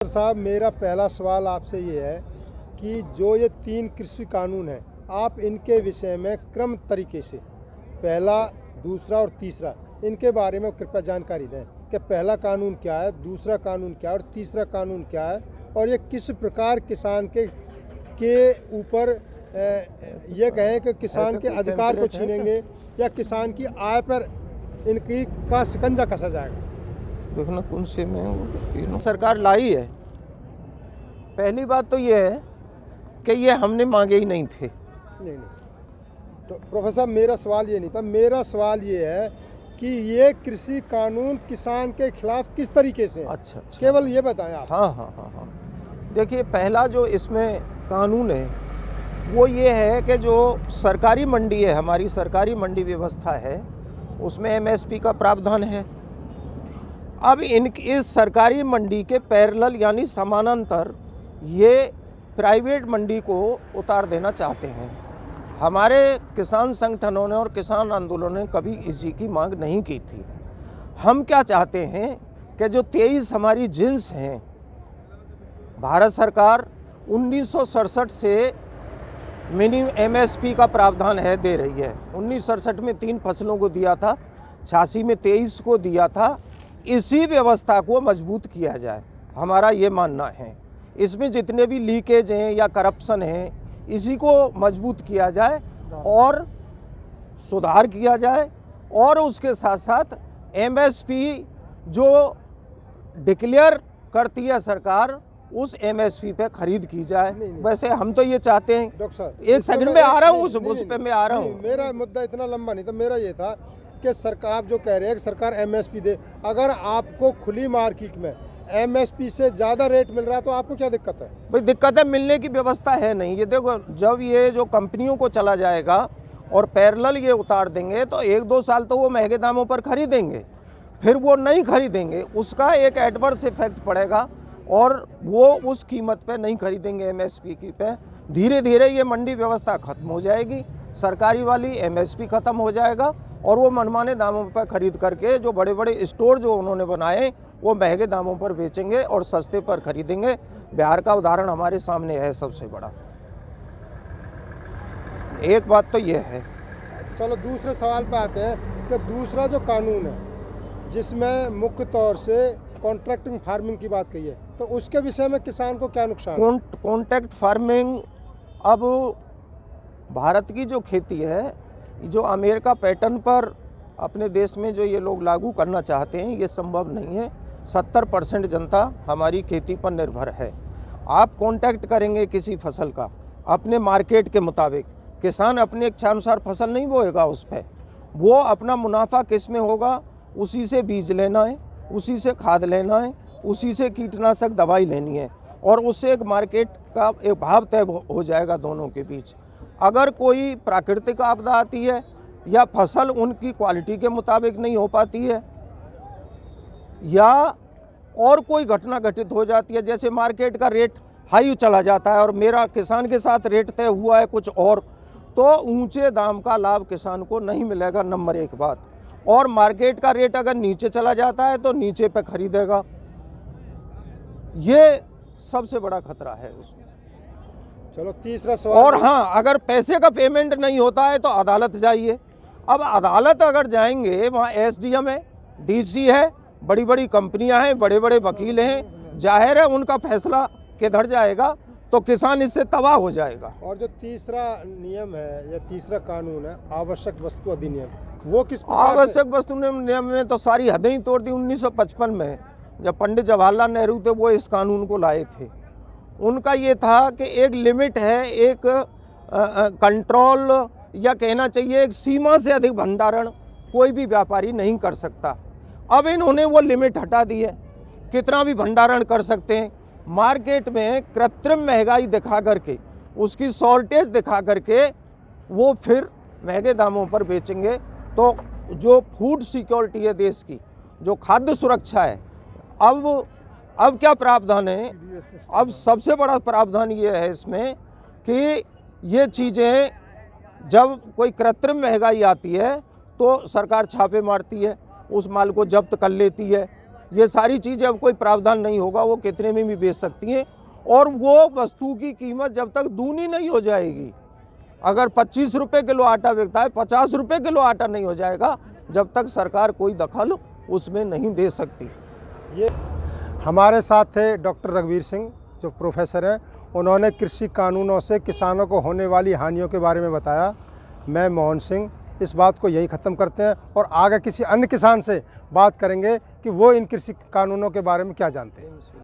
साहब, मेरा पहला सवाल आपसे ये है कि जो ये 3 कृषि कानून हैं, आप इनके विषय में क्रम तरीके से पहला, दूसरा और तीसरा इनके बारे में कृपया जानकारी दें कि पहला कानून क्या है, दूसरा कानून क्या है और तीसरा कानून क्या है, और ये किस प्रकार किसान के ऊपर ये कहें कि किसान के अधिकार को छीनेंगे या किसान की आय पर इनकी का शिकंजा कसा जाएगा। देखना कौन से में वो तीनों सरकार लाई है। पहली बात तो ये है कि ये हमने मांगे ही नहीं थे। नहीं, तो प्रोफेसर साहब, मेरा सवाल ये नहीं था। मेरा सवाल ये है कि ये कृषि कानून किसान के खिलाफ किस तरीके से है। अच्छा, केवल ये बताएं आप। हाँ। देखिए, पहला जो इसमें कानून है वो ये है कि जो सरकारी मंडी है, हमारी सरकारी मंडी व्यवस्था है, उसमें एमएसपी का प्रावधान है। अब इस सरकारी मंडी के पैरेलल यानी समानांतर ये प्राइवेट मंडी को उतार देना चाहते हैं। हमारे किसान संगठनों ने और किसान आंदोलनों ने कभी इसी की मांग नहीं की थी। हम क्या चाहते हैं कि जो 23 हमारी जिन्स हैं, भारत सरकार 1967 से मिनिमम एमएसपी का प्रावधान है, दे रही है। 1967 में 3 फसलों को दिया था, 86 में 23 को दिया था। इसी व्यवस्था को मजबूत किया जाए, हमारा ये मानना है। इसमें जितने भी लीकेज हैं या करप्शन हैं, इसी को मजबूत किया जाए और सुधार किया जाए, और उसके साथ साथ एमएसपी जो डिक्लेयर करती है सरकार, उस एमएसपी पे खरीद की जाए। नहीं। वैसे हम तो ये चाहते हैं। डॉक्टर साहब, एक सेकंड में आ रहा हूँ, उस पे मैं आ रहा हूँ। मेरा मुद्दा इतना लंबा नहीं था। मेरा ये था कि सरकार, आप जो कह रहे हैं कि सरकार एमएसपी दे, अगर आपको खुली मार्केट में एमएसपी से ज़्यादा रेट मिल रहा है तो आपको क्या दिक्कत है? भाई, दिक्कत है, मिलने की व्यवस्था है नहीं। ये देखो, जब ये जो कंपनियों को चला जाएगा और पैरेलल ये उतार देंगे तो 1-2 साल तो वो महंगे दामों पर खरीदेंगे, फिर वो नहीं खरीदेंगे, उसका एक एडवर्स इफेक्ट पड़ेगा और वो उस कीमत पे नहीं खरीदेंगे एमएसपी की पे। धीरे धीरे ये मंडी व्यवस्था खत्म हो जाएगी, सरकारी वाली एमएसपी खत्म हो जाएगा और वो मनमाने दामों पर खरीद करके जो बड़े बड़े स्टोर जो उन्होंने बनाए वो महंगे दामों पर बेचेंगे और सस्ते पर खरीदेंगे। बिहार का उदाहरण हमारे सामने है सबसे बड़ा। एक बात तो ये है। चलो दूसरे सवाल पे आते हैं कि दूसरा जो कानून है जिसमें मुख्य तौर से कॉन्ट्रैक्टिंग फार्मिंग की बात कही है, तो उसके विषय में किसान को क्या नुकसान है? कॉन्ट्रैक्ट फार्मिंग, अब भारत की जो खेती है, जो अमेरिका पैटर्न पर अपने देश में जो ये लोग लागू करना चाहते हैं, ये संभव नहीं है। 70% जनता हमारी खेती पर निर्भर है। आप कॉन्ट्रैक्ट करेंगे किसी फसल का अपने मार्केट के मुताबिक, किसान अपने इच्छानुसार फसल नहीं बोएगा उस पर। वो अपना मुनाफा किस में होगा, उसी से बीज लेना है, उसी से खाद लेना है, उसी से कीटनाशक दवाई लेनी है, और उससे एक मार्केट का एक भाव तय हो जाएगा दोनों के बीच। अगर कोई प्राकृतिक आपदा आती है या फसल उनकी क्वालिटी के मुताबिक नहीं हो पाती है या और कोई घटना घटित हो जाती है, जैसे मार्केट का रेट हाई चला जाता है और मेरा किसान के साथ रेट तय हुआ है कुछ और, तो ऊंचे दाम का लाभ किसान को नहीं मिलेगा, नंबर 1 बात। और मार्केट का रेट अगर नीचे चला जाता है तो नीचे पे खरीदेगा। ये सबसे बड़ा खतरा है उसमें। चलो तीसरा सवाल। और हाँ, अगर पैसे का पेमेंट नहीं होता है तो अदालत जाइए। अब अदालत अगर जाएंगे, वहाँ एसडीएम है, डीसी है, बड़ी बड़ी कंपनियां हैं, बड़े बड़े वकील हैं, जाहिर है उनका फैसला किधर जाएगा तो किसान इससे तबाह हो जाएगा। और जो तीसरा नियम है या तीसरा कानून है, आवश्यक वस्तु अधिनियम, वो किस प्रकार से? आवश्यक वस्तु नियम में तो सारी हदें ही तोड़ दी। 1955 में जब पंडित जवाहरलाल नेहरू थे, वो इस कानून को लाए थे। उनका ये था कि एक लिमिट है, एक कंट्रोल, या कहना चाहिए एक सीमा से अधिक भंडारण कोई भी व्यापारी नहीं कर सकता। अब इन्होंने वो लिमिट हटा दी है, कितना भी भंडारण कर सकते हैं। मार्केट में कृत्रिम महंगाई दिखा करके, उसकी शॉर्टेज दिखा करके वो फिर महंगे दामों पर बेचेंगे। तो जो फूड सिक्योरिटी है देश की, जो खाद्य सुरक्षा है, अब क्या प्रावधान है? अब सबसे बड़ा प्रावधान ये है इसमें कि ये चीज़ें, जब कोई कृत्रिम महंगाई आती है तो सरकार छापे मारती है, उस माल को जब्त कर लेती है। ये सारी चीज़ें अब कोई प्रावधान नहीं होगा, वो कितने में भी बेच सकती हैं। और वो वस्तु की कीमत जब तक दूनी नहीं हो जाएगी, अगर 25 रुपये किलो आटा बिकता है, 50 रुपये किलो आटा नहीं हो जाएगा, जब तक सरकार कोई दखल उसमें नहीं दे सकती। ये हमारे साथ थे डॉक्टर रघुवीर सिंह, जो प्रोफेसर हैं। उन्होंने कृषि कानूनों से किसानों को होने वाली हानियों के बारे में बताया। मैं मोहन सिंह इस बात को यही ख़त्म करते हैं और आगे किसी अन्य किसान से बात करेंगे कि वो इन कृषि कानूनों के बारे में क्या जानते हैं।